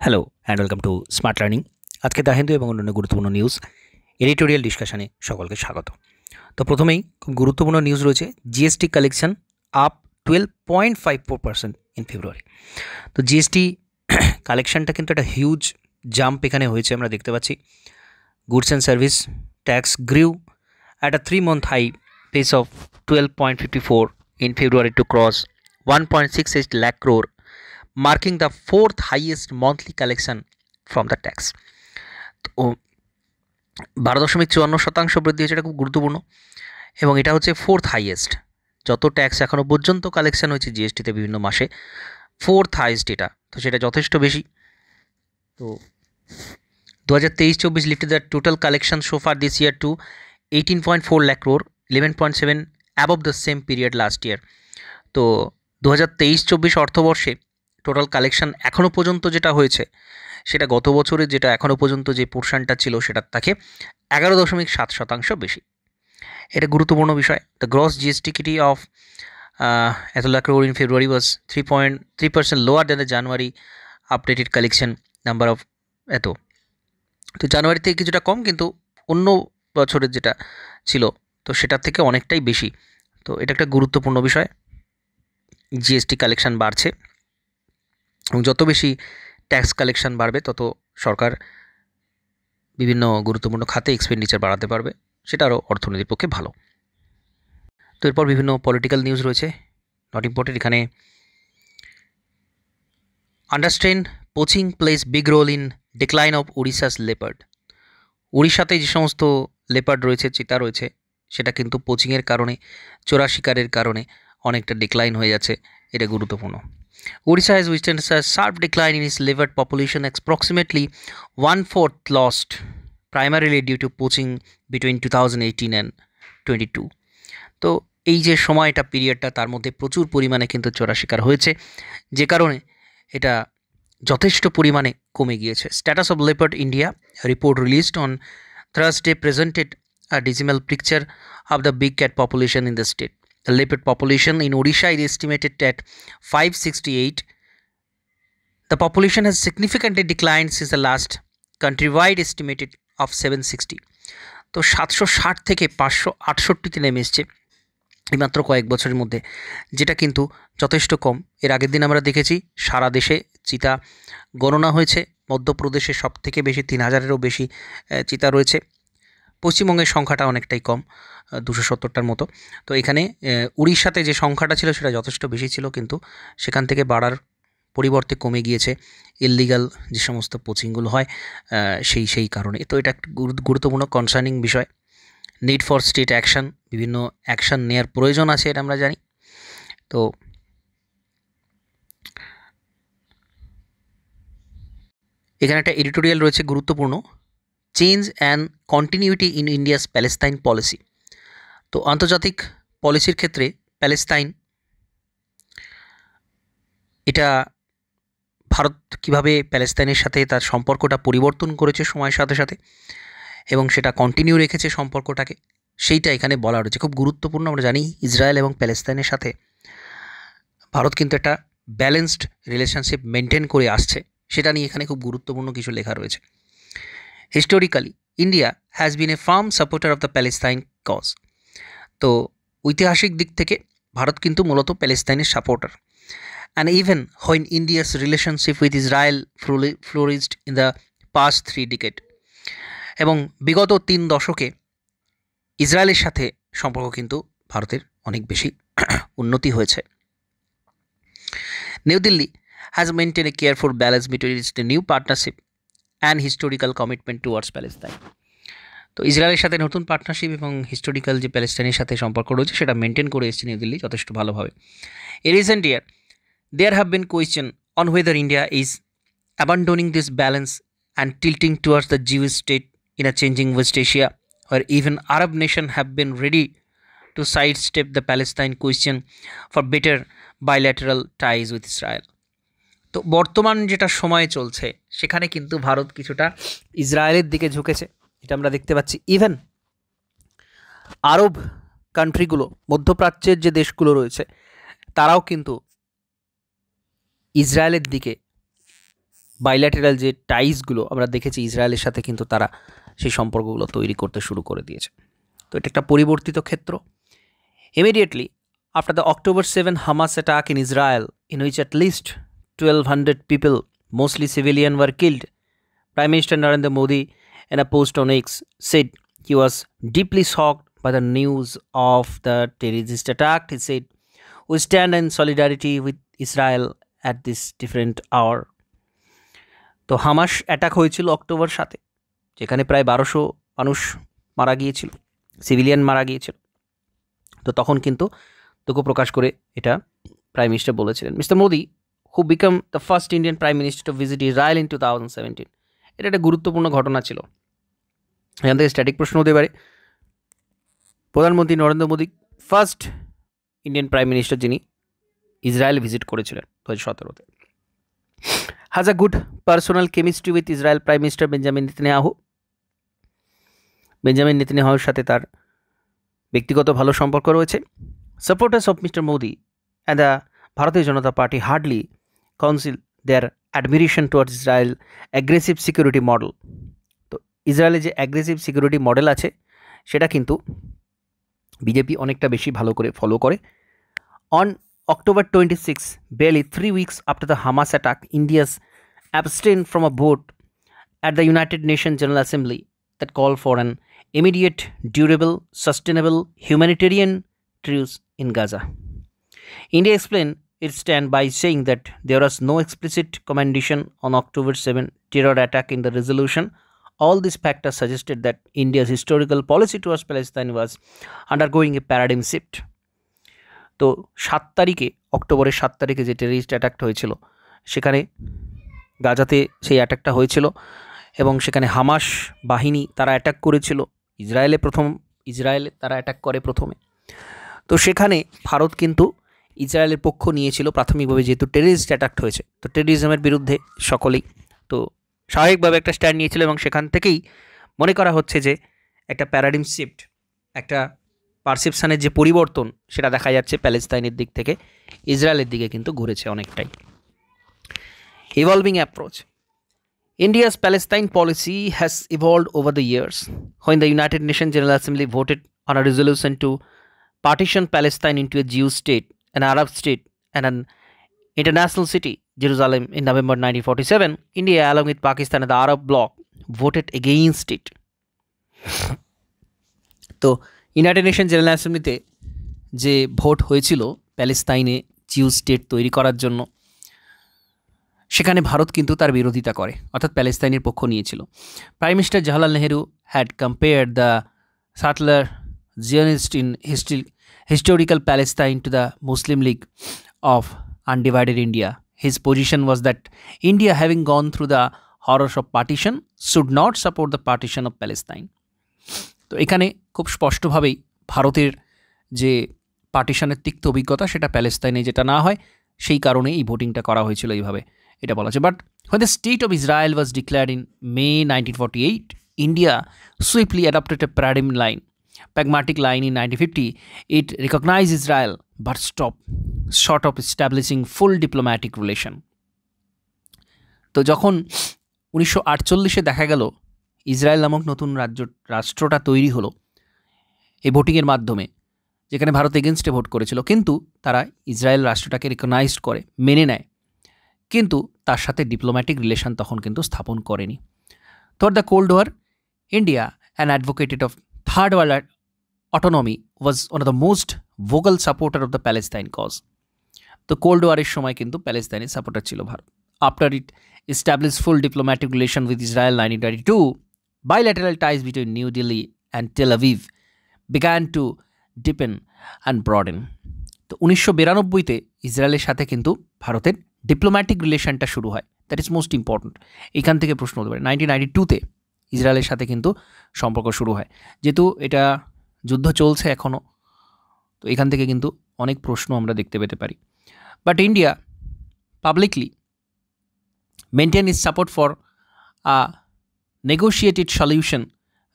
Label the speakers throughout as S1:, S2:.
S1: Hello and welcome to smart learning. আজকে দা হিন্দু এবং অন্যান্য গুরুত্বপূর্ণ নিউজ এডিটোরিয়াল ডিসকাশনে সকলকে স্বাগত। তো প্রথমেই খুব গুরুত্বপূর্ণ নিউজ রয়েছে, GST collection up 12.54% in February. তো জিএসটি কালেকশনটা কিন্তু একটা হিউজ জাম্প এখানে হয়েছে, আমরা দেখতে পাচ্ছি। Goods and service tax grew at a 3-month high pace of 12.54 in February to cross 1.68 lakh crore, marking the fourth highest monthly collection from the tax. তো 12.54% বৃদ্ধি হয়েছে, এটা খুব গুরুত্বপূর্ণ এবং এটা হচ্ছে ফোর্থ হাইয়েস্ট। যত ট্যাক্স এখনও পর্যন্ত কালেকশন হয়েছে জিএসটিতে বিভিন্ন মাসে, ফোর্থ হাইয়েস্ট এটা, তো সেটা যথেষ্ট বেশি। তো 2023-24 lifted the total collection so far this year to 18.4 lakh crore, 11.7 above the same period last year. তো 2023-24 অর্থবর্ষে টোটাল কালেকশন এখনও পর্যন্ত যেটা হয়েছে সেটা গত বছরে যেটা এখনও পর্যন্ত যে পোর্শনটা ছিল সেটার থেকে 11.7% বেশি। এটা গুরুত্বপূর্ণ বিষয়। দ্য গ্রস জিএসটিকিটি অফ এত lakh crore in February was 3.3% lower than the January updated collection number of এত। তো জানুয়ারি থেকে কিছুটা কম, কিন্তু অন্য বছরের যেটা ছিল তো সেটার থেকে অনেকটাই বেশি। তো এটা একটা গুরুত্বপূর্ণ বিষয়। জিএসটি কালেকশন বাড়ছে এবং যত বেশি ট্যাক্স কালেকশন বাড়বে তত সরকার বিভিন্ন গুরুত্বপূর্ণ খাতে এক্সপেন্ডিচার বাড়াতে পারবে, সেটা আরও অর্থনীতির পক্ষে ভালো। তো এরপর বিভিন্ন পলিটিক্যাল নিউজ রয়েছে, নট ইম্পর্টেন্ট। এখানে understand poaching plays big role in decline of Orissa's leopard. উড়িষ্যাতে যে সমস্ত লেপার্ড রয়েছে, চিতা রয়েছে, সেটা কিন্তু পোচিংয়ের কারণে, চোরা শিকারের কারণে অনেকটা ডিক্লাইন হয়ে যাচ্ছে, এটা গুরুত্বপূর্ণ। Odisha has witnessed a sharp decline in its leopard population, approximately 1/4 lost, primarily due to poaching between 2018 and 22. তো এই যে সময়টা পিরিয়ডটা, তার মধ্যে প্রচুর পরিমাণে কিন্তু চোরা শিকার হয়েছে, যে কারণে এটা যথেষ্ট পরিমাণে কমে গিয়েছে। Status of leopard India report released on Thursday presented a dismal picture of the big cat population in the state. The leopard population in Odisha is estimated at 568. The population has significantly declined since the last countrywide estimated of 760. তো 760 থেকে 568-তে নেমে এসছে এই মাত্র কয়েক বছরের মধ্যে, যেটা কিন্তু যথেষ্ট কম। এর আগের দিন আমরা দেখেছি সারা দেশে চিতা গণনা হয়েছে, মধ্যপ্রদেশে সব থেকে বেশি 3000-এরও বেশি চিতা রয়েছে। পশ্চিমবঙ্গের সংখ্যাটা অনেকটাই কম, 270টার মতো। তো এখানে উড়িষ্যাতে যে সংখ্যাটা ছিল সেটা যথেষ্ট বেশি ছিল, কিন্তু সেখান থেকে বাড়ার পরিবর্তে কমে গিয়েছে ইললিগাল যে সমস্ত পোচিংগুলো হয় সেই কারণে। তো এটা একটা গুরুত্বপূর্ণ কনসার্নিং বিষয়। নিড ফর স্টেট অ্যাকশন, বিভিন্ন অ্যাকশন নেওয়ার প্রয়োজন আছে, এটা আমরা জানি। তো এখানে একটা এডিটোরিয়াল রয়েছে গুরুত্বপূর্ণ, change and continuity in India's Palestine policy. তো আন্তর্জাতিক পলিসির ক্ষেত্রে প্যালেস্তাইন, এটা ভারত কিভাবে প্যালেস্তাইনের সাথে তার সম্পর্কটা পরিবর্তন করেছে সময়ের সাথে সাথে এবং সেটা কন্টিনিউ রেখেছে সম্পর্কটাকে, সেইটা এখানে বলা রয়েছে। খুব গুরুত্বপূর্ণ। আমরা জানি ইসরায়েল এবং প্যালেস্তাইনের সাথে ভারত কিন্তু একটা ব্যালেন্সড রিলেশনশিপ মেনটেন করে আসছে, সেটা নিয়ে এখানে খুব গুরুত্বপূর্ণ কিছু লেখা রয়েছে। Historically India has been a firm supporter of the Palestine cause. তো ঐতিহাসিক দিক থেকে ভারত কিন্তু মূলত প্যালেস্তাইনের supporter. And even when India's relationship with Israel flourished in the past 3 decades, এবং বিগত 3 দশকে ইসরায়েলের সাথে সম্পর্ক কিন্তু ভারতের অনেক বেশি উন্নতি হয়েছে। New Delhi has maintain a careful balance between it's new partnership and historical commitment towards Palestine. তো ইসরায়েলের সাথে নতুন পার্টনারশিপ এবং হিস্টোরিক্যাল যে প্যালেস্তাইনের সাথে সম্পর্ক রয়েছে সেটা মেনটেন করে এসেছে নিউ দিল্লি যথেষ্ট ভালোভাবে। A recent year there have been questions on whether India is abandoning this balance and tilting towards the Jewish state in a changing West Asia, where even Arab nations have been ready to sidestep the Palestine question for better bilateral ties with Israel. তো বর্তমান যেটা সময় চলছে সেখানে কিন্তু ভারত কিছুটা ইসরায়েলের দিকে ঝুঁকেছে, এটা আমরা দেখতে পাচ্ছি। ইভেন আরব কান্ট্রিগুলো, মধ্যপ্রাচ্যের যে দেশগুলো রয়েছে, তারাও কিন্তু ইসরায়েলের দিকে বাইল্যাটেরাল যে টাইজগুলো আমরা দেখেছি ইসরায়েলের সাথে, কিন্তু তারা সেই সম্পর্কগুলো তৈরি করতে শুরু করে দিয়েছে। তো এটা একটা পরিবর্তিত ক্ষেত্র। Immediately after the October 7 Hamas attack in Israel, in which at least 1,200 people, mostly civilian, were killed, Prime Minister Narendra Modi, in a post on X, said he was deeply shocked by the news of the terrorist attack. He said, "We stand in solidarity with Israel at this different hour." তো Hamas attack হয়েছিল October 7, যেখানে প্রায় 1200 মানুষ মারা গিয়েছিল, civilian মারা গিয়েছিল। তো তখন কিন্তু দুঃখ প্রকাশ করে এটা প্রাইম মিনিস্টার বলেছিলেন। Mister Modi, who become the first Indian prime minister to visit Israel in 2017, এটা একটা গুরুত্বপূর্ণ ঘটনা ছিল। এখান থেকে স্ট্যাটিক প্রশ্ন হতে পারে, প্রধানমন্ত্রী Narendra Modi first Indian prime minister যিনি ইসরায়েল ভিজিট করেছিলেন 2017-তে। Has a good personal chemistry with Israel prime minister Benjamin Netanyahu. Benjamin নেতানিয়াহুর সাথে তার ব্যক্তিগত ভালো সম্পর্ক রয়েছে। Supporters of mister Modi and the Bharatiya Janata Party hardly conceal their admiration towards Israel aggressive security model. তো ইসরায়েলের যে অ্যাগ্রেসিভ সিকিউরিটি মডেল আছে সেটা কিন্তু বিজেপি অনেকটা বেশি ভালো করে ফলো করে। On October 26, barely 3 weeks after the Hamas attack, India's abstained from a vote at the United Nations General Assembly that called for an immediate, durable, sustainable humanitarian truce in Gaza. India explained its stand by saying that there was no explicit commendation on October 7 terror attack in the resolution. All these factors suggested that India's historical policy towards Palestine was undergoing a paradigm shift. তো 7 তারিখে, অক্টোবরের 7 তারিখে যে terrorist অ্যাটাকটা হয়েছিল, সেখানে গাজাতে সেই অ্যাটাকটা হয়েছিল এবং সেখানে হামাস বাহিনী তারা অ্যাটাক করেছিল ইসরায়েলে তারা অ্যাটাক করে প্রথমে। তো সেখানে ভারত কিন্তু ইসরায়েলের পক্ষ নিয়েছিল প্রাথমিকভাবে, যেহেতু টেররিস্ট অ্যাটাক হয়েছে, তো টেররিজমের বিরুদ্ধে সকলেই তো স্বাভাবিকভাবে একটা স্ট্যান্ড নিয়েছিল এবং সেখান থেকেই মনে করা হচ্ছে যে একটা প্যারাডিম শিফট, একটা পারসেপশানের যে পরিবর্তন সেটা দেখা যাচ্ছে প্যালেস্তাইনের দিক থেকে ইসরায়েলের দিকে কিন্তু ঘুরেছে অনেকটাই। Evolving approach. India's Palestine policy has evolved over the years. When the United Nations General Assembly voted on a resolution to partition Palestine into a Jewish state, an Arab state, and an international city, Jerusalem, in November 1947, India, along with Pakistan and the Arab bloc, voted against it. তো United nation general অ্যাসেম্বলিতে যে vote হয়েছিল প্যালেস্তাইনে জিউ state তৈরি করার জন্য, সেখানে ভারত কিন্তু তার বিরোধিতা করে, অর্থাৎ প্যালেস্তাইনের পক্ষ নিয়েছিল। Prime minister Jawaharlal Nehru had compared the settler Zionist in historical Palestine to the Muslim League of undivided India. His position was that India, having gone through the horrors of partition, should not support the partition of Palestine. তো এখানে খুব স্পষ্টভাবেই ভারতের যে পার্টিশনের তিক্ত অভিজ্ঞতা সেটা প্যালেস্তাইনে যেটা না হয়, সেই কারণে এই ভোটিংটা করা হয়েছিল এইভাবে এটা বলা আছে। But when the state of Israel was declared in May 1948, India swiftly adopted a pragmatic line in 1950. It recognized Israel but stopped short of establishing full diplomatic relation. তো যখন 1948-এ দেখা গেল ইসরায়েল নামক নতুন রাষ্ট্রটা তৈরি হলো এই ভোটিংয়ের মাধ্যমে, যেখানে ভারত এগেনস্টে ভোট করেছিল, কিন্তু তারা ইসরায়েল রাষ্ট্রটাকে রিকগনাইজ করে মেনে নেয়, কিন্তু তার সাথে ডিপ্লোম্যাটিক রিলেশন তখন কিন্তু স্থাপন করেনি। Throughout the cold war, India, an advocated of third world autonomy, was one of the most vocal supporter of the Palestine cause. তো কোল্ড ওয়ারের সময় কিন্তু প্যালেস্তাইনের সাপোর্টার ছিল ভারত। After it established full diplomatic relation with Israel in 1922, bilateral ties between New Delhi and Tel Aviv began to deepen and broaden. তো 1992-তে ইসরায়েলের সাথে কিন্তু ভারতের ডিপ্লোম্যাটিক রিলেশনটা শুরু হয়। That is most important. এখান থেকে প্রশ্ন হতে পারে। 1992-তে ইসরায়েলের সাথে কিন্তু সম্পর্ক শুরু হয়, যেহেতু এটা যুদ্ধ চলছে এখনও, তো এখান থেকে কিন্তু অনেক প্রশ্ন আমরা দেখতে পেতে পারি। But India publicly maintain its support for a negotiated solution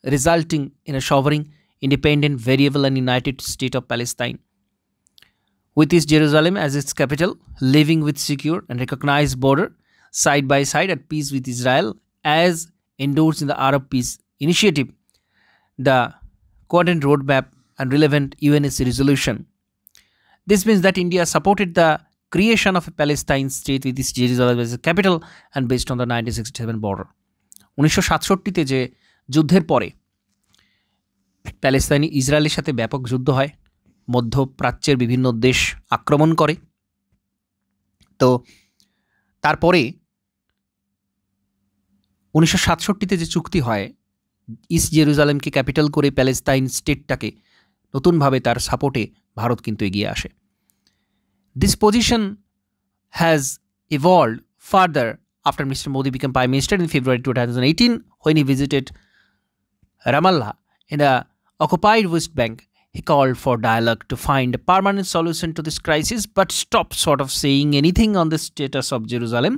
S1: resulting in a sovereign, independent, variable and united state of Palestine, with its Jerusalem as its capital, living with secure and recognized border, side by side at peace with Israel as endorsed in the Arab Peace Initiative, the Quadrant Roadmap and relevant UNSC resolution. This means that India supported the creation of a Palestine state with its Jerusalem as a capital and based on the 1967 border. 1967 যে যুদ্ধের পরে প্যালেস্তাইনি ইসরায়েলের সাথে ব্যাপক যুদ্ধ হয়, মধ্যপ্রাচ্যের বিভিন্ন দেশ আক্রমণ করে। তো তারপরে 1967 যে চুক্তি হয়, ইস্ট জেরুজালেমকে ক্যাপিটাল করে প্যালেস্তাইন স্টেটটাকে নতুনভাবে তার সাপোর্টে ভারত কিন্তু এগিয়ে আসে। This position has evolved further after Mr. Modi became Prime Minister in February 2018 when he visited Ramallah in the occupied West Bank. He called for dialogue to find a permanent solution to this crisis, but stopped sort of saying anything on the status of Jerusalem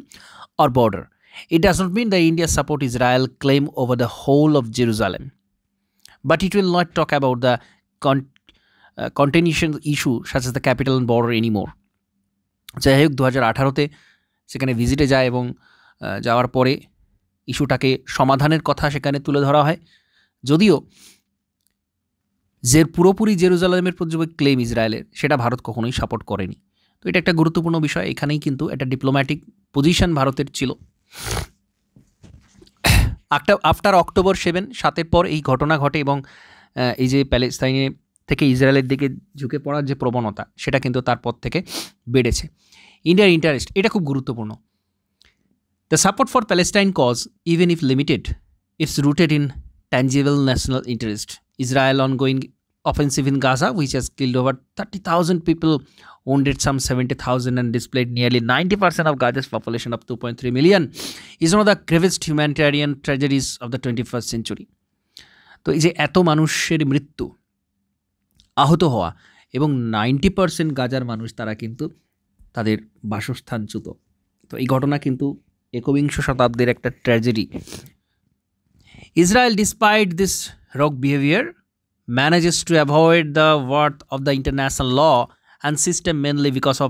S1: or border. It does not mean that India support Israel claim over the whole of Jerusalem, but it will not talk about the continuation issue such as the capital and border anymore. যাই হোক 2018-তে সেখানে ভিজিটে যায় এবং যাওয়ার পরে ইস্যুটাকে সমাধানের কথা সেখানে তুলে ধরা হয়, যদিও যে পুরোপুরি জেরুজালেমের প্রতি যে ক্লেম ইসরায়েলের সেটা ভারত কখনোই সাপোর্ট করেনি। তো এটা একটা গুরুত্বপূর্ণ বিষয়, এখানেই কিন্তু একটা ডিপ্লোম্যাটিক পজিশন ভারতের ছিল। আফটার অক্টোবর 7 পর এই ঘটনা ঘটে এবং এই যে প্যালেস্তাইনে থেকে ইসরায়েলের দিকে ঝুঁকে পড়ার যে প্রবণতা সেটা কিন্তু তারপর থেকে বেড়েছে। ইন্ডিয়ার ইন্টারেস্ট এটা খুব গুরুত্বপূর্ণ। The support for Palestine cause even if limited it's rooted in tangible national interest. Israel ongoing offensive in Gaza, which has killed over 30,000 people, wounded some 70,000 and displaced nearly 90% of Gaza's population of 2.3 million, is one of the gravest humanitarian tragedies of the 21st century. তো এই যে এত মানুষের মৃত্যু, আহত হওয়া এবং 90% গাজার মানুষ তারা কিন্তু তাদের বাসস্থানচ্যুত। তো এই ঘটনা কিন্তু একবিংশ শতাব্দীর একটা tragedy. Israel, despite this rogue behavior, manages to avoid the wrath of the international law and system mainly because of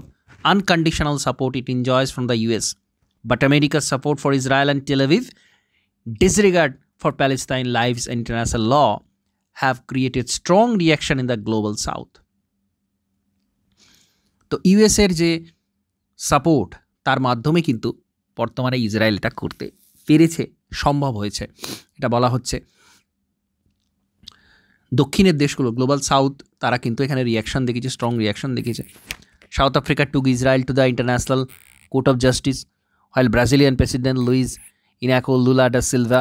S1: unconditional support it enjoys from the US. But America's support for Israel and Tel Aviv, disregard for Palestine lives and international law have created strong reaction in the global south. তো US এর যে support তার মাধ্যমে কিন্তু বর্তমানে Israel এটা করতে পেরেছে, সম্ভব হয়েছে। এটা বলা হচ্ছে দক্ষিণের দেশগুলো, গ্লোবাল সাউথ, তারা কিন্তু এখানে রিয়াকশন দেখিয়েছে, স্ট্রং রিয়াকশন দেখিয়েছে। South Africa took Israel to the international court of justice, while Brazilian President Luiz Inacio Lula da Silva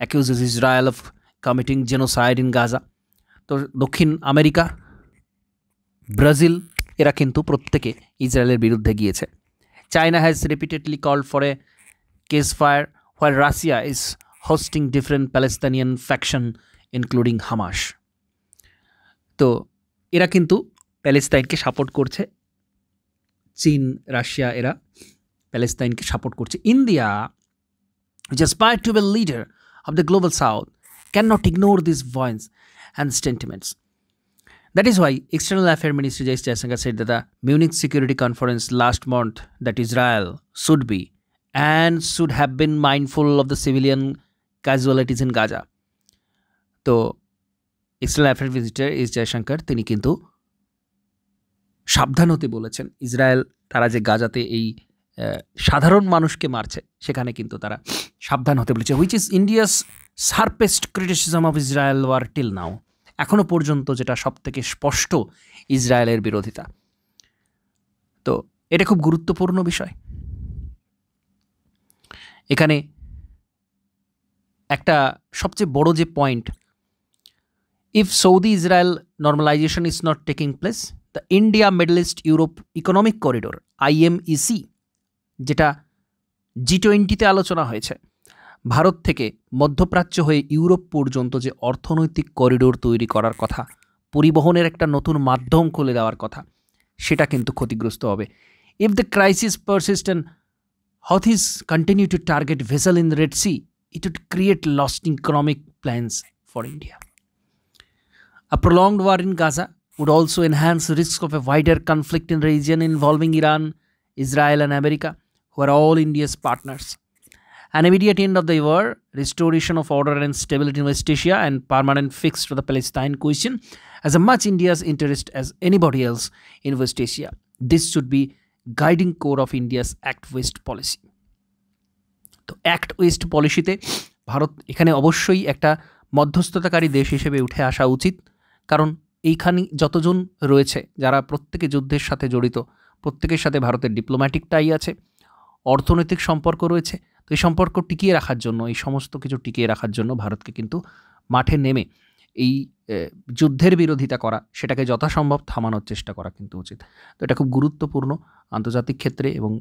S1: accuses Israel of committing genocide in Gaza. তো দক্ষিণ আমেরিকা, ব্রাজিল, এরা কিন্তু প্রত্যেকে ইসরায়েলের বিরুদ্ধে গিয়েছে। China has repeatedly called for a ceasefire, while Russia is hosting different Palestinian faction including Hamas. তো এরা কিন্তু প্যালেস্তাইনকে সাপোর্ট করছে। চীন, রাশিয়া এরা প্যালেস্তাইনকে সাপোর্ট করছে। India, which aspires to be a leader of the global south, cannot ignore these voices and sentiments. That is why External Affairs Minister J. Jaishankar said that the Munich Security Conference last month that Israel should be and should have been mindful of the civilian casualties in Gaza. তো external affairs visitor S Jaishankar তিনি কিন্তু সাবধান হতে বলেছেন। Israel তারা যে গাজাতে এই সাধারণ মানুষকে মারছে সেখানে কিন্তু তারা সাবধান হতে বলেছে, which is India's sharpest criticism of Israel war till now. এখনও পর্যন্ত যেটা সবথেকে স্পষ্ট ইসরায়েলের বিরোধিতা। তো এটা খুব গুরুত্বপূর্ণ বিষয়। এখানে একটা সবচেয়ে বড় যে point, if Saudi Israel normalization is not taking place, the India Middle East Europe Economic Corridor IMEC, যেটা G20-তে আলোচনা হয়েছে, ভারত থেকে মধ্যপ্রাচ্য হয়ে ইউরোপ পর্যন্ত যে অর্থনৈতিক করিডোর তৈরি করার কথা, পরিবহনের একটা নতুন মাধ্যম খুলে দেওয়ার কথা, সেটা কিন্তু ক্ষতিগ্রস্ত হবে। If the crisis persists and Houthis continue to target vessel in the Red Sea, it would create lost economic plans for India. A prolonged war in Gaza would also enhance the risk of a wider conflict in the region involving Iran, Israel and America, who are all India's partners. An immediate end of the war, restoration of order and stability in West Asia, and permanent fix to the Palestine question as much India's interest as anybody else in West Asia. This should be guiding core of India's Act West policy. তো act West পলিসিতে ভারত এখানে অবশ্যই একটা মধ্যস্থতাকারী দেশ হিসেবে উঠে আসা উচিত, কারণ এইখানে যতজন রয়েছে যারা প্রত্যেকে যুদ্ধের সাথে জড়িত, প্রত্যেকের সাথে ভারতের ডিপ্লোম্যাটিক টাই আছে, অর্থনৈতিক সম্পর্ক রয়েছে। তো এই সম্পর্ক টিকিয়ে রাখার জন্য, এই সমস্ত কিছু টিকিয়ে রাখার জন্য ভারতকে কিন্তু মাঠে নেমে এই যুদ্ধের বিরোধিতা করা, সেটাকে যথাসম্ভব থামানোর চেষ্টা করা কিন্তু উচিত। তো এটা খুব গুরুত্বপূর্ণ আন্তর্জাতিক ক্ষেত্রে এবং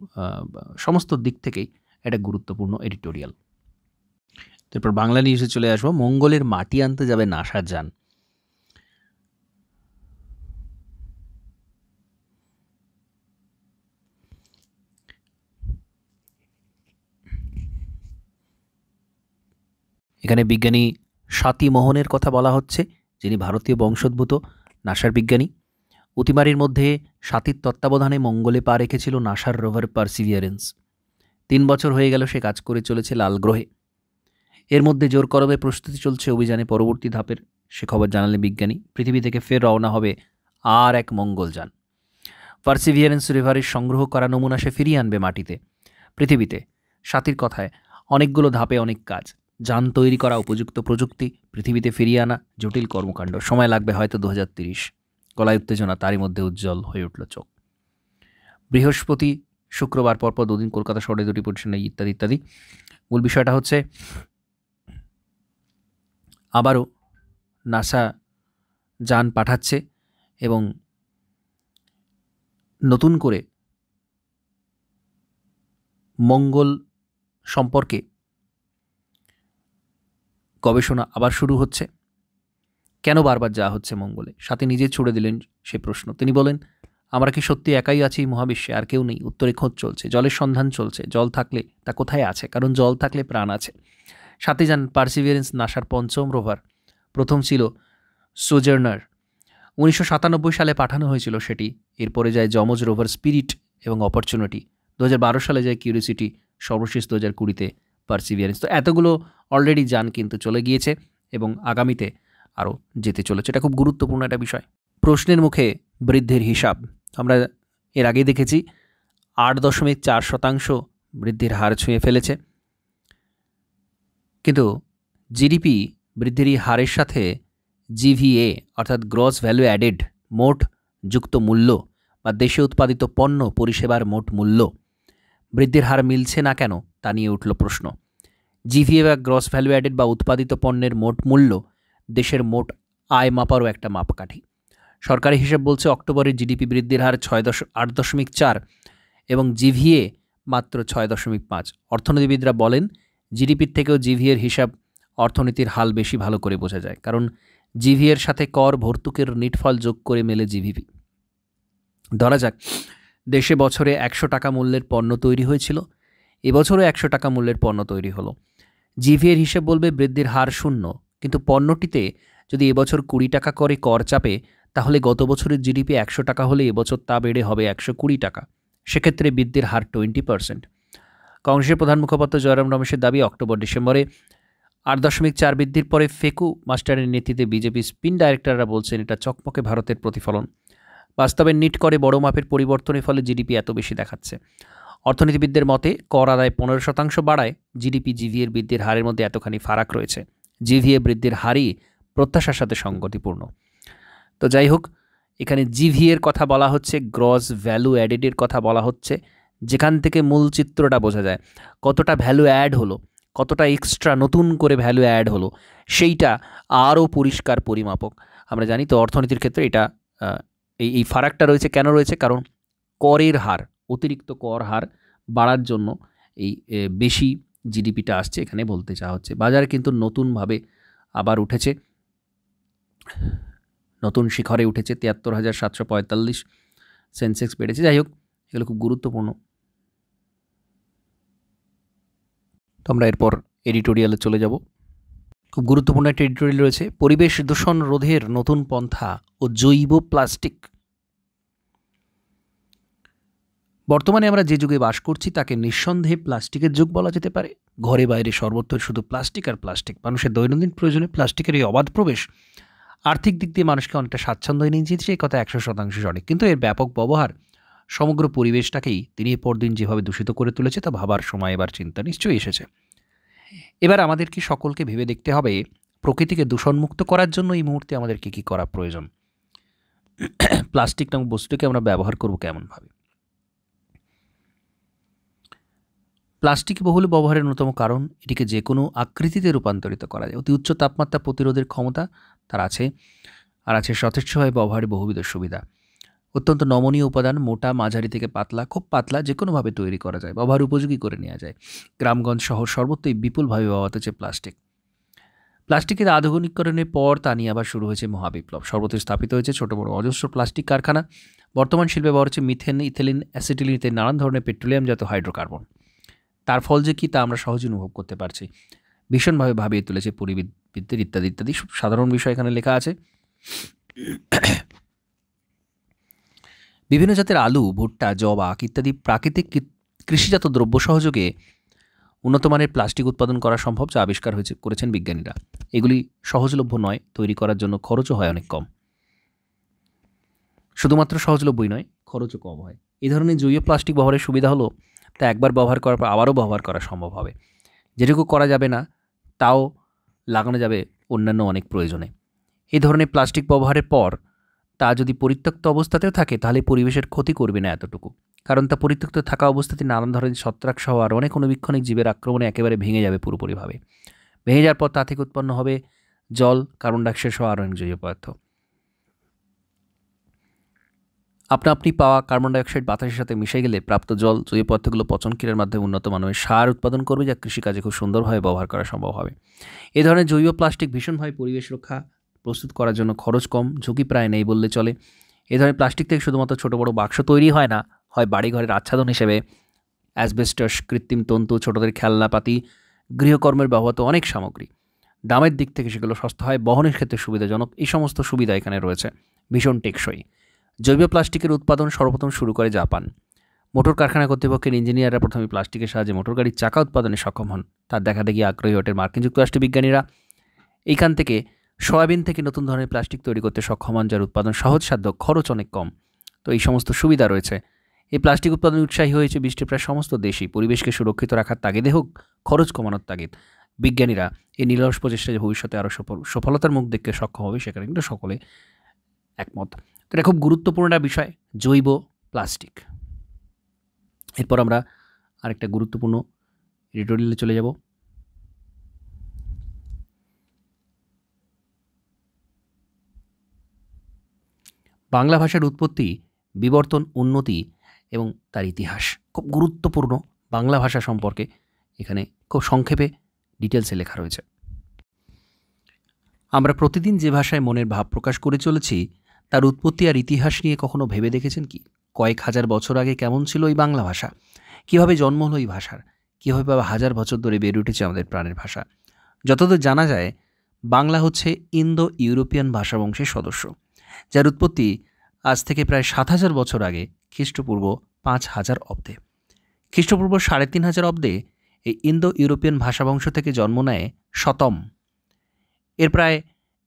S1: সমস্ত দিক থেকেই এটা গুরুত্বপূর্ণ এডিটোরিয়াল। তারপর বাংলা নিউজে চলে আসবো। মঙ্গলের মাটি আনতে যাবে নাসার যান। এখানে বিজ্ঞানী স্বাতী মোহনের কথা বলা হচ্ছে, যিনি ভারতীয় বংশোদ্ভূত নাসার বিজ্ঞানী। অতিমারির মধ্যে স্বাতীর তত্ত্বাবধানে মঙ্গলে পা রেখেছিল নাসার রোভার পারসিভিয়ারেন্স। 3 বছর হয়ে গেল সে কাজ করে চলেছে লাল গ্রহে। এর মধ্যে জোর কদমে প্রস্তুতি চলছে অভিযানে পরবর্তী ধাপের, সে খবর জানালেন বিজ্ঞানী। পৃথিবী থেকে ফের রওনা হবে আর এক মঙ্গলযান। পারসিভিয়ারেন্স রিভারের সংগ্রহ করা নমুনা সে ফিরিয়ে আনবে মাটিতে, পৃথিবীতে। স্বাতীর কথায় অনেকগুলো ধাপে অনেক কাজ, যান তৈরি করা, উপযুক্ত প্রযুক্তি, পৃথিবীতে ফিরিয়ে আনা, জটিল কর্মকাণ্ড। সময় লাগবে হয়তো 2030। গলায় উত্তেজনা, তারই মধ্যে উজ্জ্বল হয়ে উঠল চোখ। বৃহস্পতি শুক্রবার পরপর 2 দিন কলকাতা শহরে 2টি পজিশন নেই, ইত্যাদি ইত্যাদি। মূল বিষয়টা হচ্ছে আবারও নাসা যান পাঠাচ্ছে এবং নতুন করে মঙ্গল সম্পর্কে গবেষণা আবার শুরু হচ্ছে। কেন বারবার যাওয়া হচ্ছে মঙ্গলে? সাথে নিজে ছুড়ে দিলেন সে প্রশ্ন। তিনি বলেন, আমরা কি সত্যি একাই আছি এই মহাবিশ্বে? আর কেউ নেই? উত্তরে খোঁজ চলছে, জলের সন্ধান চলছে। জল থাকলে তা কোথায় আছে? কারণ জল থাকলে প্রাণ আছে। সাথে যান পারসিভিয়ারেন্স, নাসার 5ম রোভার। প্রথম ছিল সোজার্নার, 1997 সালে পাঠানো হয়েছিল সেটি। এরপরে যায় যমজ রোভার স্পিরিট এবং অপরচুনিটি। 2012 সালে যায় কিউরিওসিটি, সর্বশেষ 2020-তে পারসিভিয়ারেন্স। তো এতগুলো অলরেডি যান কিন্তু চলে গিয়েছে এবং আগামীতে আরও যেতে চলেছে। এটা খুব গুরুত্বপূর্ণ একটা বিষয়। প্রশ্নের মুখে বৃদ্ধির হিসাব আমরা এর আগে দেখেছি, 8.4% বৃদ্ধির হার ছুঁয়ে ফেলেছে। কিন্তু জিডিপি বৃদ্ধির হারের সাথে জিভিএ অর্থাৎ গ্রস ভ্যালু অ্যাডেড, মোট যুক্ত মূল্য বা দেশে উৎপাদিত পণ্য পরিষেবার মোট মূল্য বৃদ্ধির হার মিলছে না কেন, তা নিয়ে উঠল প্রশ্ন। জিভিএ বা গ্রস ভ্যালু অ্যাডেড বা উৎপাদিত পণ্যের মোট মূল্য দেশের মোট আয় মাপারও একটা মাপকাঠি। সরকারি হিসেব বলছে অক্টোবরের জিডিপি বৃদ্ধির হার 8.4 এবং জিভিএ মাত্র 6.5। অর্থনীতিবিদরা বলেন, জিডিপির থেকেও জিভিএর হিসাব অর্থনীতির হাল বেশি ভালো করে বোঝা যায়, কারণ জিভিএর সাথে কর ভর্তুকের নিটফল যোগ করে মেলে জিভিপি। ধরা যাক দেশে বছরে 100 টাকা মূল্যের পণ্য তৈরি হয়েছিল, এবছরও 100 টাকা মূল্যের পণ্য তৈরি হলো। জিভিএর হিসেব বলবে বৃদ্ধির হার 0, কিন্তু পণ্যটিতে যদি এবছর 20 টাকা করে কর চাপে, তাহলে গত বছরের জিডিপি 100 টাকা হলে এবছর তা বেড়ে হবে 120 টাকা। সেক্ষেত্রে বৃদ্ধির হার 20%। কংগ্রেসের প্রধান মুখপাত্র জয়রাম রমেশের দাবি, অক্টোবর-ডিসেম্বরে 8.4 বৃদ্ধির পরে ফেকু মাস্টারের নেতৃত্বে বিজেপি স্পিন ডাইরেক্টররা বলছেন এটা চকমকে ভারতের প্রতিফলন। বাস্তবে নিট করে বড় মাপের পরিবর্তনের ফলে জিডিপি এত বেশি দেখাচ্ছে। অর্থনীতিবিদদের মতে কর আদায় 15% বাড়ায় জিডিপি জিভিএর বৃদ্ধির হারের মধ্যে এতখানি ফারাক রয়েছে। জিভিএ বৃদ্ধির হারই প্রত্যাশার সাথে সঙ্গতিপূর্ণ। তো যাই হোক, এখানে জিভিএর কথা বলা হচ্ছে, গ্রস ভ্যালু অ্যাডেডের কথা বলা হচ্ছে, যেখান থেকে মূল চিত্রটা বোঝা যায় কতটা ভ্যালু অ্যাড হলো, কতটা এক্সট্রা নতুন করে ভ্যালু অ্যাড হলো, সেইটা আরও পরিষ্কার পরিমাপক। আমরা জানি তো অর্থনীতির ক্ষেত্রে এটা এই ফারাকটা রয়েছে। কেন রয়েছে? কারণ করের হার, অতিরিক্ত কর হার বাড়ার জন্য এই বেশি জিডিপিটা আসছে, এখানে বলতে চাওয়া হচ্ছে। বাজারে কিন্তু নতুনভাবে আবার উঠেছে, নতুন শিখরে উঠেছে, 73,745 সেন্সেক্স বেড়েছে। যাই হোক, এগুলো খুব গুরুত্বপূর্ণ। তো আমরা এরপর এডিটোরিয়ালে চলে যাব। খুব গুরুত্বপূর্ণ একটা এডিটোরিয়াল রয়েছে, পরিবেশ দূষণ রোধের নতুন পন্থা ও জৈব প্লাস্টিক। বর্তমানে আমরা যে যুগে বাস করছি তাকে নিঃসন্দেহে প্লাস্টিকের যুগ বলা যেতে পারে। ঘরে বাইরে সর্বত্র শুধু প্লাস্টিক আর প্লাস্টিক। মানুষের দৈনন্দিন প্রয়োজনে প্লাস্টিকের এই অবাধ প্রবেশ আর্থিক দিক দিয়ে মানুষকে অনেকটা স্বাচ্ছন্দ্য এনে দিয়েছে, এই কথা 100% সঠিক। কিন্তু এর ব্যাপক ব্যবহার সমগ্র পরিবেশটাকেই দিনের পর দিন যেভাবে দূষিত করে তুলেছে তা ভাবার সময় এবার চিন্তা নিশ্চয়ই এসেছে। এবার আমাদেরকে সকলকে ভেবে দেখতে হবে প্রকৃতিকে দূষণমুক্ত করার জন্য এই মুহূর্তে আমাদেরকে কী করা প্রয়োজন। প্লাস্টিক নামক বস্তুটাকে আমরা ব্যবহার করব কেমনভাবে। প্লাস্টিক বহুল ব্যবহারের অন্যতম কারণ এটিকে যে কোনো আকৃতিতে রূপান্তরিত করা যায়। অতি উচ্চ তাপমাত্রা প্রতিরোধের ক্ষমতা তার আছে, আর আছে যথেষ্টভাবে ব্যবহারের বহুবিধ সুবিধা। অত্যন্ত নমনীয় উপাদান, মোটা, মাঝারি থেকে পাতলা, খুব পাতলা, যে কোনোভাবে তৈরি করা যায়, ব্যবহার উপযোগী করে নেওয়া যায়। গ্রামগঞ্জ শহর সর্বত্রই বিপুলভাবে ব্যবহৃত হচ্ছে প্লাস্টিক। প্লাস্টিকের আধুনিকীকরণের পর তা নিয়ে আবার শুরু হয়েছে মহাবিপ্লব। সর্বত্র স্থাপিত হয়েছে ছোট বড় অজস্র প্লাস্টিক কারখানা। বর্তমান শিল্পে ব্যবহার হচ্ছে মিথেন, ইথিলিন, অ্যাসিটিলিন ইত্যাদি নানান ধরনের পেট্রোলিয়ামজাত হাইড্রোকার্বন। তার ফল যে কী তা আমরা সহজে অনুভব করতে পারছি। ভীষণভাবে ভাবিয়ে তুলেছে পরিবেশবিদদের ইত্যাদি ইত্যাদি। সাধারণ বিষয় এখানে লেখা আছে। বিভিন্ন জাতের আলু, ভুট্টা, জব, আখ ইত্যাদি প্রাকৃতিক কৃষিজাত দ্রব্য সহযোগে উন্নত মানের প্লাস্টিক উৎপাদন করা সম্ভব, যা আবিষ্কার করেছেন বিজ্ঞানীরা। এগুলি সহজলভ্য নয়, তৈরি করার জন্য খরচও হয় অনেক কম। শুধুমাত্র সহজলভ্যই নয়, খরচও কম হয়। এই ধরনের জৈব প্লাস্টিক ব্যবহারের সুবিধা হলো তা একবার ব্যবহার করার পর আবারও ব্যবহার করা সম্ভব হবে। যেটুকু করা যাবে না তাও লাগানো যাবে অন্যান্য অনেক প্রয়োজনে। এই ধরনের প্লাস্টিক ব্যবহারের পর তা যদি পরিত্যক্ত অবস্থাতেও থাকে তাহলে পরিবেশের ক্ষতি করবে না এতটুকু, কারণ তা পরিত্যক্ত থাকা অবস্থাতে নানান ধরনের ছত্রাক সহ আর অনেক অণুবীক্ষণিক জীবের আক্রমণে একেবারে ভেঙে যাবে পুরোপুরিভাবে। ভেঙে যাওয়ার পর তা থেকে উৎপন্ন হবে জল, কার্বন ডাইঅক্সাইড সহ আরও অনেক জৈব পদার্থ। আপনি পাওয়া কার্বন ডাইঅক্সাইড বাতাসের সাথে মিশে গেলে প্রাপ্ত জল, জৈব পদার্থগুলো পচন ক্রিয়ার মাধ্যমে উন্নত মানের সার উৎপাদন করবে, যা কৃষিকাজে খুব সুন্দরভাবে ব্যবহার করা সম্ভব হবে। এই ধরনের জৈব প্লাস্টিক ভীষণভাবে পরিবেশ রক্ষা, প্রস্তুত করার জন্য খরচ কম, ঝুঁকি প্রায় নেই বললে চলে। এই ধরনের প্লাস্টিক থেকে শুধুমাত্র ছোটো বড়ো বাক্স তৈরি হয় না, হয় বাড়িঘরের আচ্ছাদন হিসেবে অ্যাসবেস্টস, কৃত্রিম তন্তু, ছোটদের খেলনাপাতি, গৃহকর্মের ব্যবহৃত অনেক সামগ্রী। দামের দিক থেকে সেগুলো সস্তা হয়, বহনের ক্ষেত্রে সুবিধাজনক। এই সমস্ত সুবিধা এখানে রয়েছে, ভীষণ টেকসই। জৈব প্লাস্টিকের উৎপাদন সর্বপ্রথম শুরু করে জাপান। মোটর কারখানা কর্তৃপক্ষের ইঞ্জিনিয়াররা প্রথমে প্লাস্টিকের সাহায্যে মোটর গাড়ির চাকা উৎপাদনে সক্ষম হন। তার দেখা দেখি আগ্রহী ওঠেন মার্কিন যুক্তরাষ্ট্রের বিজ্ঞানীরা। এইখান থেকে সয়াবিন থেকে নতুন ধরনের প্লাস্টিক তৈরি করতে সক্ষম হন, যার উৎপাদন সহজসাধ্য, খরচ অনেক কম। তো এই সমস্ত সুবিধা রয়েছে। এই প্লাস্টিক উৎপাদনে উৎসাহী হয়েছে বিশ্বের প্রায় সমস্ত দেশই। পরিবেশকে সুরক্ষিত রাখার তাগিদে হোক, খরচ কমানোর তাগিদ, বিজ্ঞানীরা এই নিরলস প্রচেষ্টা যে ভবিষ্যতে আরও সফলতার মুখ দেখতে সক্ষম হবে সেখানে কিন্তু সকলে একমত। তো এটা খুব গুরুত্বপূর্ণ একটা বিষয়, জৈব প্লাস্টিক। এরপর আমরা আরেকটা গুরুত্বপূর্ণ এডিটোরিয়ালে চলে যাব। বাংলা ভাষার উৎপত্তি, বিবর্তন, উন্নতি এবং তার ইতিহাস। খুব গুরুত্বপূর্ণ বাংলা ভাষা সম্পর্কে এখানে খুব সংক্ষেপে ডিটেলসে লেখা রয়েছে। আমরা প্রতিদিন যে ভাষায় মনের ভাব প্রকাশ করে চলেছি তার উৎপত্তি আর ইতিহাস নিয়ে কখনো ভেবে দেখেছেন কি? কয়েক হাজার বছর আগে কেমন ছিল এই বাংলা ভাষা? কীভাবে জন্ম হলো এই ভাষার? কীভাবে হাজার বছর ধরে বেড়ে উঠেছে আমাদের প্রাণের ভাষা? যতদূর জানা যায় বাংলা হচ্ছে ইন্দো ইউরোপিয়ান ভাষাবংশের সদস্য, যার উৎপত্তি আজ থেকে প্রায় 7,000 বছর আগে, খ্রিস্টপূর্ব 5,000 অব্দে। খ্রিস্টপূর্ব 3,500 অব্দে এই ইন্দো ইউরোপিয়ান ভাষাবংশ থেকে জন্ম নেয় শতম। এর প্রায়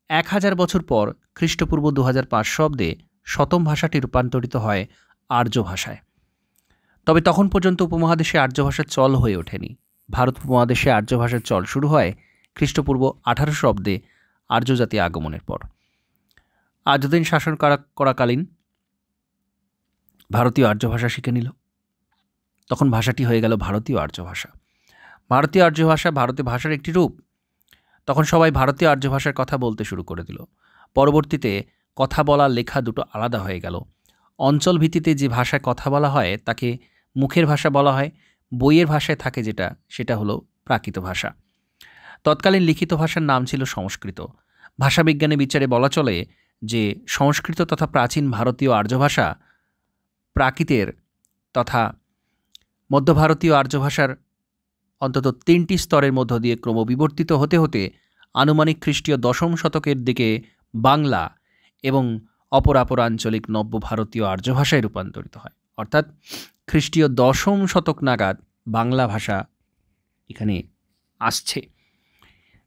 S1: 1,000 বছর পর খ্রিস্টপূর্ব 2500 অব্দে শতম ভাষাটি রূপান্তরিত হয় আর্য ভাষায়। তবে তখন পর্যন্ত উপমহাদেশে আর্য ভাষার চল হয়ে ওঠেনি। ভারত উপমহাদেশে আর্য ভাষার চল শুরু হয় খ্রিস্টপূর্ব 1800 অব্দে আর্য জাতি আগমনের পর। আর্যদিন শাসন করাকালীন ভারতীয় আর্য ভাষা শিখে নিল। তখন ভাষাটি হয়ে গেল ভারতীয় আর্য ভাষা। ভারতীয় আর্য ভাষা ভারতীয় ভাষার একটি রূপ। তখন সবাই ভারতীয় আর্য ভাষার কথা বলতে শুরু করে দিল। পরবর্তীতে কথা বলা লেখা দুটো আলাদা হয়ে গেল। অঞ্চল ভিত্তিতে যে ভাষায় কথা বলা হয় তাকে মুখের ভাষা বলা হয়। বইয়ের ভাষায় থাকে সেটা হলো প্রাকৃত ভাষা। তৎকালীন লিখিত ভাষার নাম ছিল সংস্কৃত। ভাষাবিজ্ঞানের বিচারে বলা চলে যে সংস্কৃত তথা প্রাচীন ভারতীয় আর্য ভাষা প্রাকৃতের তথা মধ্য ভারতীয় আর্য ভাষার অন্তত 3টি স্তরের মধ্য দিয়ে ক্রমবিবর্তিত হতে হতে আনুমানিক খ্রিস্টীয় 10ম শতকের দিকে বাংলা এবং অপর আঞ্চলিক নব্য ভারতীয় আর্য ভাষায় রূপান্তরিত হয়। অর্থাৎ খ্রিস্টীয় 10ম শতক নাগাদ বাংলা ভাষা এখানে আসছে।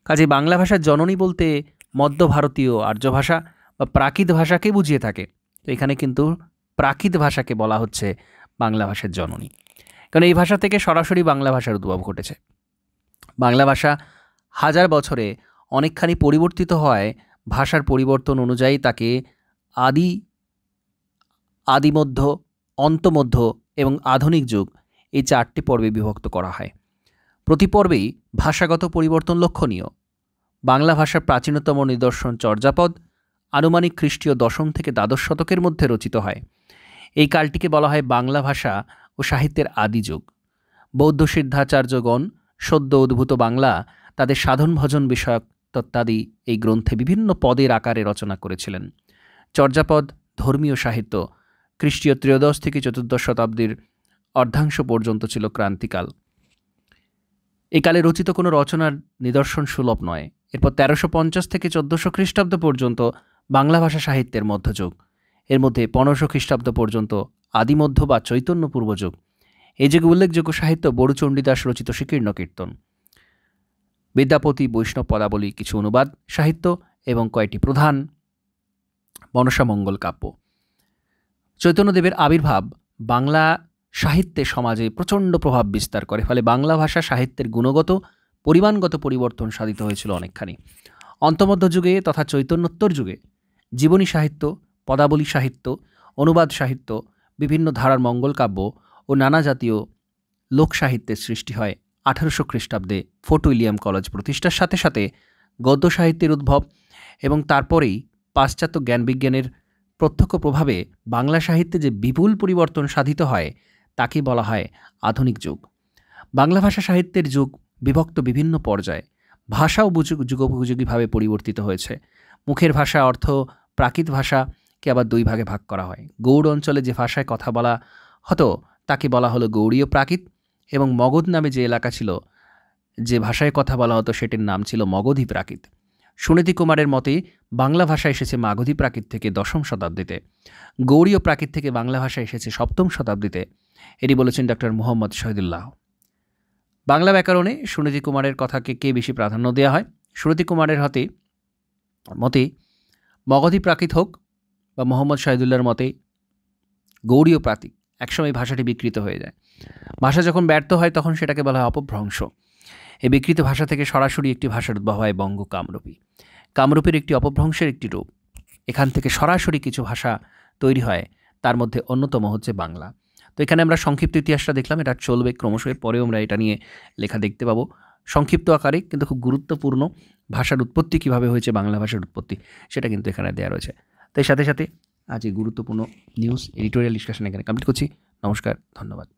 S1: কাজে বাংলা ভাষার জননী বলতে মধ্য ভারতীয় আর্য ভাষা বা প্রাকৃত ভাষাকে বুঝিয়ে থাকে। তো এখানে কিন্তু প্রাকৃত ভাষাকে বলা হচ্ছে বাংলা ভাষার জননী, কারণ এই ভাষা থেকে সরাসরি বাংলা ভাষার উদ্ভব ঘটেছে। বাংলা ভাষা হাজার বছরে অনেকখানি পরিবর্তিত হয়। ভাষার পরিবর্তন অনুযায়ী তাকে আদিমধ্য, অন্তমধ্য এবং আধুনিক যুগ এই 4টি পর্বে বিভক্ত করা হয়। প্রতি পর্বেই ভাষাগত পরিবর্তন লক্ষণীয়। বাংলা ভাষার প্রাচীনতম নিদর্শন চর্যাপদ আনুমানিক খ্রিস্টীয় 10ম থেকে দ্বাদশ শতকের মধ্যে রচিত হয়। এই কালটিকে বলা হয় বাংলা ভাষা ও সাহিত্যের আদি যুগ। বৌদ্ধ সিদ্ধাচার্যগণ সদ্য উদ্ভূত বাংলা তাদের সাধন ভজন বিষয়ক তত্ত্বাদি এই গ্রন্থে বিভিন্ন পদের আকারে রচনা করেছিলেন। চর্যাপদ ধর্মীয় সাহিত্য খ্রিস্টীয় 13 থেকে 14 শতাব্দীর অর্ধাংশ পর্যন্ত ছিল ক্রান্তিকাল। এই কালে রচিত কোনো রচনার নিদর্শন সুলভ নয়। এরপর 1350 থেকে 1400 খ্রিস্টাব্দ পর্যন্ত বাংলা ভাষা সাহিত্যের মধ্যযুগ। এর মধ্যে 1500 খ্রিস্টাব্দ পর্যন্ত আদিমধ্য বা চৈতন্য পূর্বযুগ। এই যুগে উল্লেখযোগ্য সাহিত্য বড়ুচণ্ডীদাস রচিত শ্রীকীর্ণ কীর্তন, বিদ্যাপতি বৈষ্ণব পদাবলী, কিছু অনুবাদ সাহিত্য এবং কয়েকটি প্রধান মনসামঙ্গল কাব্য। চৈতন্যদেবের আবির্ভাব বাংলা সাহিত্যে সমাজে প্রচণ্ড প্রভাব বিস্তার করে। ফলে বাংলা ভাষা সাহিত্যের গুণগত পরিমাণগত পরিবর্তন সাধিত হয়েছিল অনেকখানি। অন্তমধ্য যুগে তথা চৈতন্যোত্তর যুগে জীবনী সাহিত্য, পদাবলী সাহিত্য, অনুবাদ সাহিত্য, বিভিন্ন ধারার মঙ্গল কাব্য ও নানা জাতীয় লোক সাহিত্যের সৃষ্টি হয়। 1800 খ্রিস্টাব্দে ফোর্ট উইলিয়াম কলেজ প্রতিষ্ঠার সাথে সাথে গদ্য সাহিত্যের উদ্ভব এবং তারপরেই পাশ্চাত্য জ্ঞানবিজ্ঞানের প্রত্যক্ষ প্রভাবে বাংলা সাহিত্যে যে বিপুল পরিবর্তন সাধিত হয় তাকে বলা হয় আধুনিক যুগ। বাংলা ভাষা সাহিত্যের যুগ বিভক্ত বিভিন্ন পর্যায়ে। ভাষাও যুগোপযোগীভাবে পরিবর্তিত হয়েছে। মুখের ভাষা অর্থ প্রাকৃত ভাষাকে আবার 2 ভাগে ভাগ করা হয়। গৌড় অঞ্চলে যে ভাষায় কথা বলা হতো তাকে বলা হলো গৌড়ীয় প্রাকৃত, এবং মগধ নামে যে এলাকা ছিল, যে ভাষায় কথা বলা হতো সেটির নাম ছিল মগধী প্রাকৃত। সুনীতি কুমারের মতে বাংলা ভাষা এসেছে মাগধী প্রাকৃত থেকে 10ম শতাব্দীতে, গৌড়ীয় প্রাকৃত থেকে বাংলা ভাষা এসেছে 7ম শতাব্দীতে। এটি বলেছেন ডক্টর মোহাম্মদ শহীদুল্লাহ। বাংলা ব্যাকরণে সুনীতি কুমারের কথাকে কে বেশি প্রাধান্য দেওয়া হয়? সুনীতি কুমারের মতে মগধী প্রাকৃত হোক বা মোহাম্মদ শহীদুল্লাহর মতে গৌড়ীয় প্রাকৃত, একসময় ভাষাটি বিকৃত হয়ে যায়। ভাষা যখন ব্যর্থ হয় তখন সেটাকে বলা হয় অপভ্রংশ। এই বিকৃত ভাষা থেকে সরাসরি একটি ভাষার উদ্ভব হয় বঙ্গ কামরূপী। কামরূপের একটি অপভ্রংশের একটি রূপ। এখান থেকে সরাসরি কিছু ভাষা তৈরি হয়, তার মধ্যে অন্যতম হচ্ছে বাংলা। তো এখানে আমরা সংক্ষিপ্ত ইতিহাসটা দেখলাম, এটা চলবে ক্রমশ, এর পরেও আমরা এটা নিয়ে লেখা দেখতে পাবো সংক্ষিপ্ত আকারে, কিন্তু খুব গুরুত্বপূর্ণ। ভাষার উৎপত্তি কীভাবে হয়েছে, বাংলা ভাষার উৎপত্তি, সেটা কিন্তু এখানে দেওয়া রয়েছে। তো এর সাথে সাথে আজ এই গুরুত্বপূর্ণ নিউজ এডিটোরিয়াল ডিসকাশন এখানে কমপ্লিট করছি। নমস্কার, ধন্যবাদ।